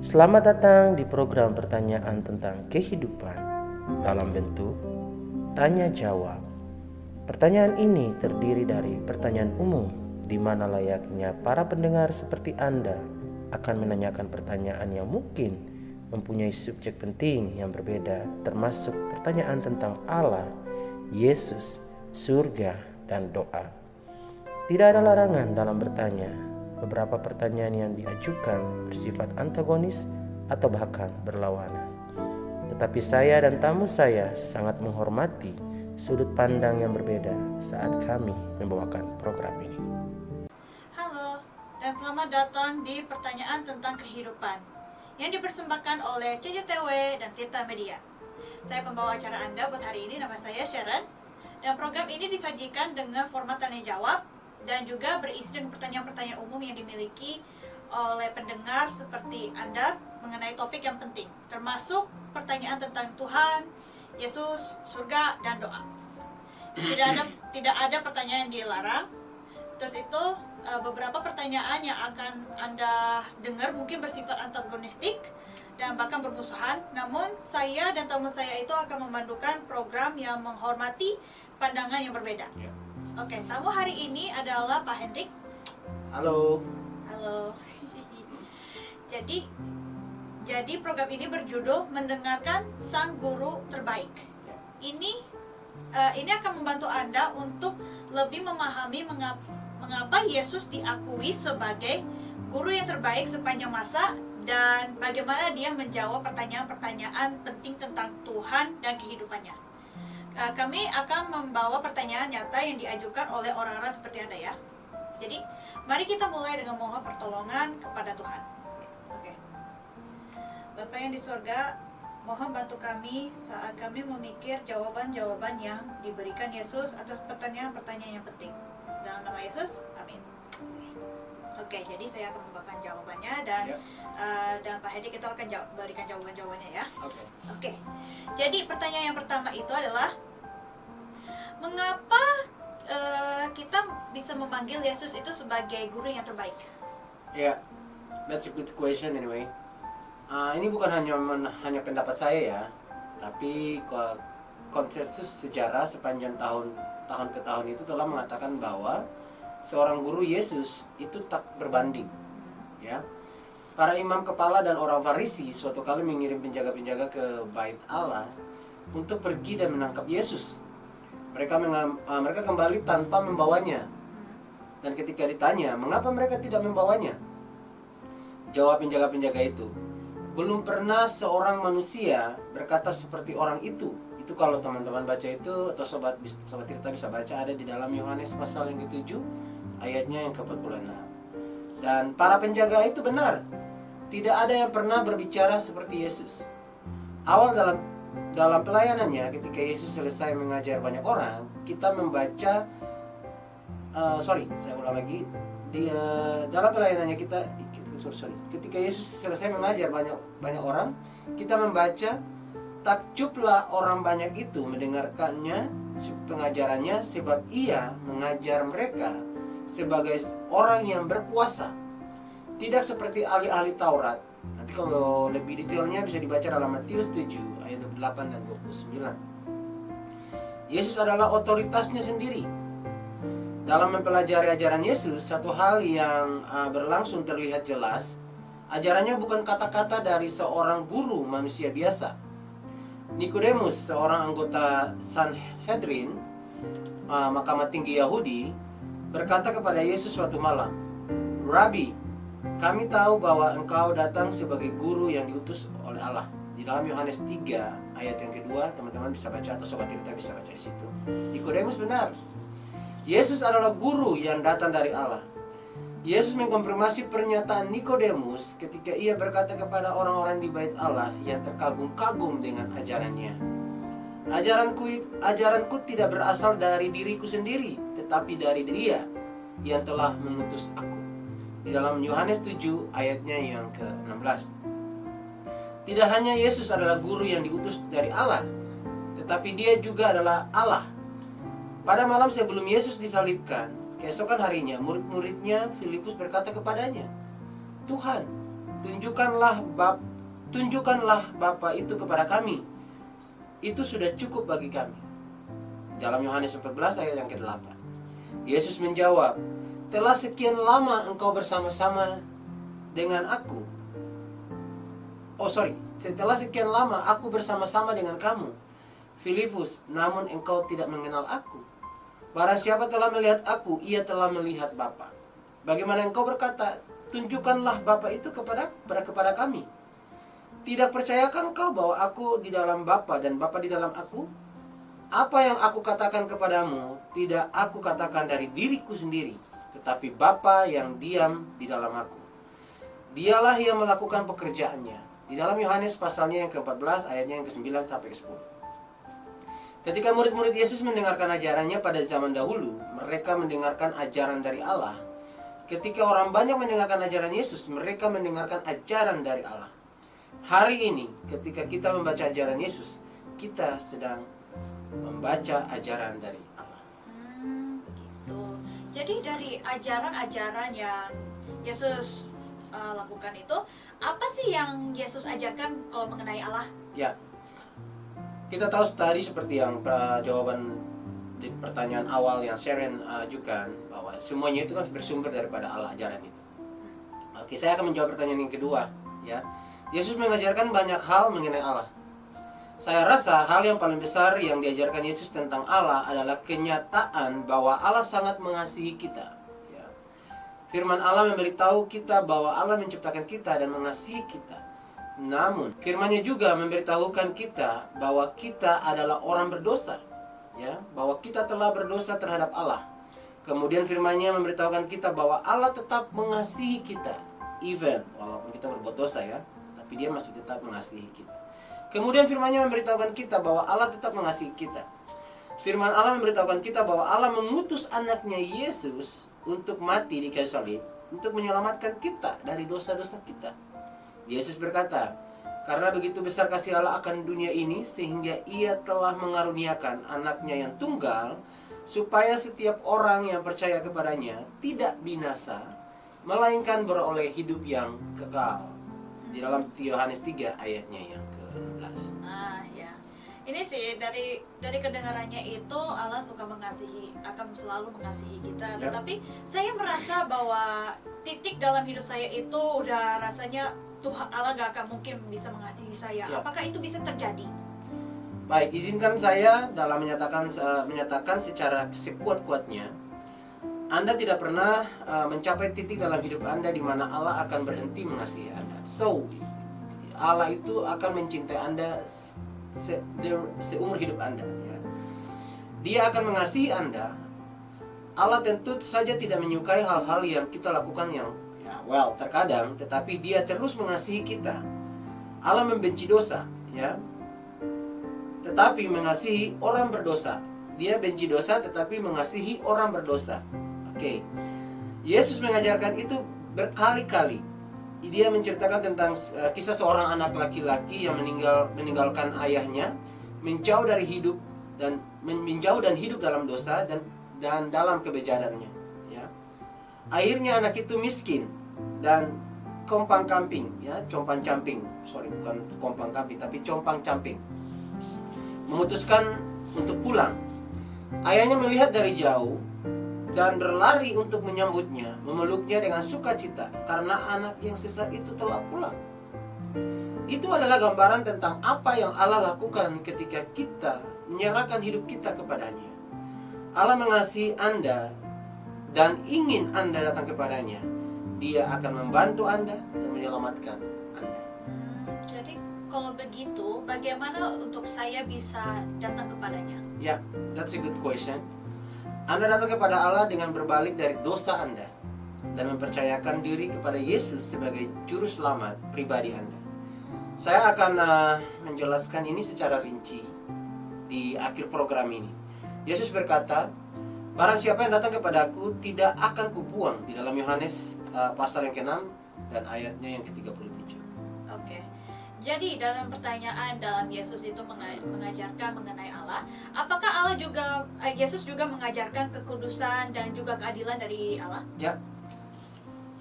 Selamat datang di program pertanyaan tentang kehidupan dalam bentuk tanya jawab. Pertanyaan ini terdiri dari pertanyaan umum di mana layaknya para pendengar seperti Anda akan menanyakan pertanyaan yang mungkin mempunyai subjek penting yang berbeda, termasuk pertanyaan tentang Allah, Yesus, surga, dan doa. Tidak ada larangan dalam bertanya. Beberapa pertanyaan yang diajukan bersifat antagonis atau bahkan berlawanan. Tetapi saya dan tamu saya sangat menghormati sudut pandang yang berbeda saat kami membawakan program ini. Halo, dan selamat datang di Pertanyaan Tentang Kehidupan yang dipersembahkan oleh CCTW dan Tirta Media. Saya pembawa acara Anda buat hari ini, nama saya Sharon. Dan program ini disajikan dengan format tanya jawab dan juga berisi dengan pertanyaan-pertanyaan umum yang dimiliki oleh pendengar seperti Anda mengenai topik yang penting, termasuk pertanyaan tentang Tuhan, Yesus, surga, dan doa. Tidak ada pertanyaan yang dilarang. Terus itu beberapa pertanyaan yang akan Anda dengar mungkin bersifat antagonistik dan bahkan bermusuhan. Namun saya dan tamu saya itu akan memandukan program yang menghormati pandangan yang berbeda. Oke, tamu hari ini adalah Pak Hendrik. Halo. Halo. Jadi program ini berjudul Mendengarkan Sang Guru Terbaik. Ini akan membantu Anda untuk lebih memahami mengapa Yesus diakui sebagai guru yang terbaik sepanjang masa dan bagaimana dia menjawab pertanyaan-pertanyaan penting tentang Tuhan dan kehidupannya. Kami akan membawa pertanyaan nyata yang diajukan oleh orang-orang seperti Anda ya. Jadi, mari kita mulai dengan mohon pertolongan kepada Tuhan. Oke. Bapa yang di surga, mohon bantu kami saat kami memikir jawaban-jawaban yang diberikan Yesus atas pertanyaan-pertanyaan yang penting. Dalam nama Yesus, amin. Oke, jadi saya akan membawakan jawabannya dan Pak Hedi kita akan berikan jawaban-jawabannya ya. Oke. Jadi pertanyaan yang pertama itu adalah mengapa kita bisa memanggil Yesus itu sebagai guru yang terbaik? That's a good question anyway. Ini bukan hanya pendapat saya ya, tapi konsensus sejarah sepanjang tahun ke tahun itu telah mengatakan bahwa seorang guru Yesus itu tak berbanding. Ya, para imam kepala dan orang Farisi suatu kali mengirim penjaga-penjaga ke bait Allah untuk pergi dan menangkap Yesus. Mereka kembali tanpa membawanya. Dan ketika ditanya, mengapa mereka tidak membawanya? Jawab penjaga-penjaga itu, belum pernah seorang manusia berkata seperti orang itu. Itu kalau teman-teman baca itu, atau sobat Tirta bisa baca, ada di dalam Yohanes pasal yang ke-7 ayatnya yang ke-46. Dan para penjaga itu benar, tidak ada yang pernah berbicara seperti Yesus. Awal dalam pelayanannya, ketika Yesus selesai mengajar banyak orang, kita membaca dalam pelayanannya ketika Yesus selesai mengajar banyak orang, kita membaca, takjublah orang banyak itu mendengarkannya pengajarannya, sebab ia mengajar mereka sebagai orang yang berkuasa, tidak seperti ahli-ahli Taurat. Nanti kalau lebih detailnya bisa dibaca dalam Matius 7 ayat 28 dan 29. Yesus adalah otoritasnya sendiri. Dalam mempelajari ajaran Yesus, satu hal yang berlangsung terlihat jelas, ajarannya bukan kata-kata dari seorang guru manusia biasa. Nikodemus, seorang anggota Sanhedrin, mahkamah tinggi Yahudi, berkata kepada Yesus suatu malam, "Rabi, kami tahu bahwa engkau datang sebagai guru yang diutus oleh Allah." Di dalam Yohanes 3 ayat yang kedua, teman-teman bisa baca atau sobat Tirta bisa baca di situ. Nikodemus benar. Yesus adalah guru yang datang dari Allah. Yesus mengkonfirmasi pernyataan Nikodemus ketika ia berkata kepada orang-orang di bait Allah yang terkagum-kagum dengan ajarannya, Ajaranku tidak berasal dari diriku sendiri, tetapi dari Dia yang telah mengutus aku." Di dalam Yohanes 7 ayatnya yang ke-16. Tidak hanya Yesus adalah guru yang diutus dari Allah, tetapi Dia juga adalah Allah. Pada malam sebelum Yesus disalibkan, keesokan harinya murid-muridnya Filipus berkata kepadanya, "Tuhan, tunjukkanlah Bapa itu kepada kami. Itu sudah cukup bagi kami. Dalam Yohanes 14 ayat yang ke-8. Yesus menjawab, telah sekian lama engkau bersama-sama dengan aku. Setelah sekian lama aku bersama-sama dengan kamu, Filipus, namun engkau tidak mengenal aku. Barang siapa telah melihat aku, ia telah melihat Bapa. Bagaimana engkau berkata, tunjukkanlah Bapa itu kepada kami? Tidak percayakah engkau bahwa aku di dalam Bapa dan Bapa di dalam aku? Apa yang aku katakan kepadamu, tidak aku katakan dari diriku sendiri, tetapi Bapa yang diam di dalam aku. Dialah yang melakukan pekerjaannya. Di dalam Yohanes pasalnya yang ke-14 ayatnya yang ke-9 sampai ke-10. Ketika murid-murid Yesus mendengarkan ajarannya pada zaman dahulu, mereka mendengarkan ajaran dari Allah. Ketika orang banyak mendengarkan ajaran Yesus, mereka mendengarkan ajaran dari Allah. Hari ini, ketika kita membaca ajaran Yesus, kita sedang membaca ajaran dari Allah. Begitu. Jadi dari ajaran-ajaran yang Yesus lakukan itu, apa sih yang Yesus ajarkan kalau mengenai Allah? Ya, kita tahu tadi seperti yang jawaban di pertanyaan awal yang Sharon ajukan, bahwa semuanya itu kan bersumber daripada Allah, ajaran itu. Oke, saya akan menjawab pertanyaan yang kedua. Ya, Yesus mengajarkan banyak hal mengenai Allah. Saya rasa hal yang paling besar yang diajarkan Yesus tentang Allah adalah kenyataan bahwa Allah sangat mengasihi kita. Firman Allah memberitahu kita bahwa Allah menciptakan kita dan mengasihi kita. Namun, firman-Nya juga memberitahukan kita bahwa kita adalah orang berdosa, ya, bahwa kita telah berdosa terhadap Allah. Kemudian firman-Nya memberitahukan kita bahwa Allah tetap mengasihi kita, even walaupun kita berbuat dosa, ya, tapi Dia masih tetap mengasihi kita. Kemudian firman-Nya memberitahukan kita bahwa Allah tetap mengasihi kita. Firman Allah memberitahukan kita bahwa Allah mengutus anaknya Yesus untuk mati di kayu salib, untuk menyelamatkan kita dari dosa-dosa kita. Yesus berkata, karena begitu besar kasih Allah akan dunia ini, sehingga Ia telah mengaruniakan anaknya yang tunggal, supaya setiap orang yang percaya kepadanya tidak binasa, melainkan beroleh hidup yang kekal. Di dalam Yohanes 3 ayatnya yang ke-16. Ini sih dari kedengarannya itu Allah suka mengasihi, akan selalu mengasihi kita. Ya. Tetapi saya merasa bahwa titik dalam hidup saya itu udah rasanya Tuhan Allah gak akan mungkin bisa mengasihi saya. Ya. Apakah itu bisa terjadi? Baik, izinkan saya dalam menyatakan secara sekuat-kuatnya, Anda tidak pernah mencapai titik dalam hidup Anda di mana Allah akan berhenti mengasihi Anda. So, Allah itu akan mencintai Anda seumur hidup Anda, ya. Dia akan mengasihi Anda. Allah tentu saja tidak menyukai hal-hal yang kita lakukan yang terkadang, tetapi Dia terus mengasihi kita. Allah membenci dosa, ya, tetapi mengasihi orang berdosa. Dia benci dosa tetapi mengasihi orang berdosa. Oke. Yesus mengajarkan itu berkali-kali. Dia menceritakan tentang kisah seorang anak laki-laki yang meninggalkan ayahnya, menjauh dan hidup dalam dosa dan dalam kebejadannya, ya. Akhirnya anak itu miskin dan compang-camping, ya, compang-camping. Bukan compang-camping tapi compang-camping. Memutuskan untuk pulang. Ayahnya melihat dari jauh dan berlari untuk menyambutnya, memeluknya dengan sukacita karena anak yang sesat itu telah pulang. Itu adalah gambaran tentang apa yang Allah lakukan ketika kita menyerahkan hidup kita kepadanya. Allah mengasihi Anda dan ingin Anda datang kepadanya. Dia akan membantu Anda dan menyelamatkan Anda. Jadi kalau begitu, bagaimana untuk saya bisa datang kepadanya? Ya, that's a good question. Anda datang kepada Allah dengan berbalik dari dosa Anda dan mempercayakan diri kepada Yesus sebagai juru selamat pribadi Anda. Saya akan menjelaskan ini secara rinci di akhir program ini. Yesus berkata, barang siapa yang datang kepadaku tidak akan kubuang, di dalam Yohanes pasal yang ke-6 dan ayatnya yang ke-37. Oke. Jadi dalam pertanyaan dalam Yesus itu mengajarkan mengenai Allah, apakah Yesus juga mengajarkan kekudusan dan juga keadilan dari Allah? Ya,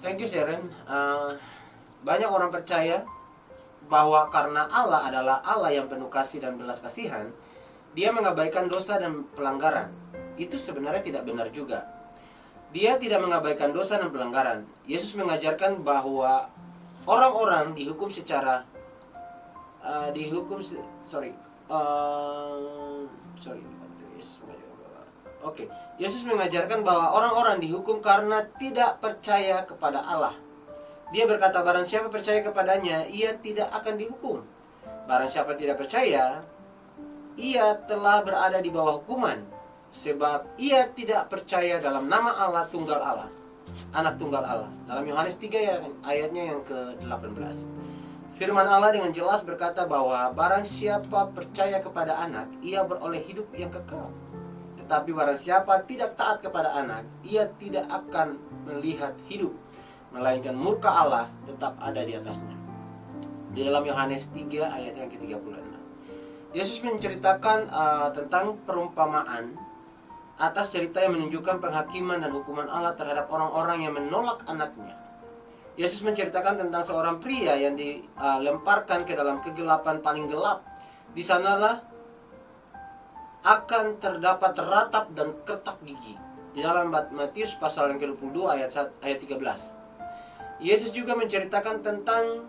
thank you Sharon. Banyak orang percaya bahwa karena Allah adalah Allah yang penuh kasih dan belas kasihan, Dia mengabaikan dosa dan pelanggaran. Itu sebenarnya tidak benar juga. Dia tidak mengabaikan dosa dan pelanggaran. Yesus mengajarkan bahwa orang-orang dihukum secara Yesus mengajarkan bahwa orang-orang dihukum karena tidak percaya kepada Allah. Dia berkata, barang siapa percaya kepadanya, ia tidak akan dihukum. Barang siapa tidak percaya, ia telah berada di bawah hukuman, sebab ia tidak percaya dalam nama Allah tunggal Allah, anak tunggal Allah. Dalam Yohanes 3 ayatnya yang ke-18. Firman Allah dengan jelas berkata bahwa barang siapa percaya kepada anak, ia beroleh hidup yang kekal. Tetapi barang siapa tidak taat kepada anak, ia tidak akan melihat hidup, melainkan murka Allah tetap ada di atasnya. Di dalam Yohanes 3 ayat yang ke-36. Yesus menceritakan tentang perumpamaan atas cerita yang menunjukkan penghakiman dan hukuman Allah terhadap orang-orang yang menolak anaknya. Yesus menceritakan tentang seorang pria yang dilemparkan ke dalam kegelapan paling gelap. Di sanalah akan terdapat ratap dan kertak gigi. Di dalam Matius pasal yang ke-22 ayat 13. Yesus juga menceritakan tentang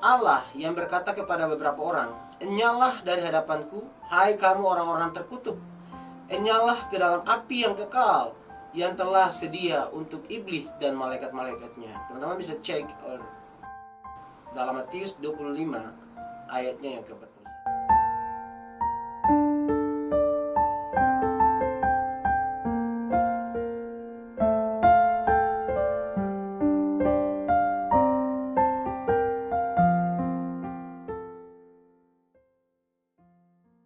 Allah yang berkata kepada beberapa orang, "Enyahlah dari hadapanku, hai kamu orang-orang terkutuk. Enyahlah ke dalam api yang kekal, yang telah sedia untuk iblis dan malaikat-malaikatnya." Teman-teman bisa cek dalam Matius 25 ayatnya yang ke-14.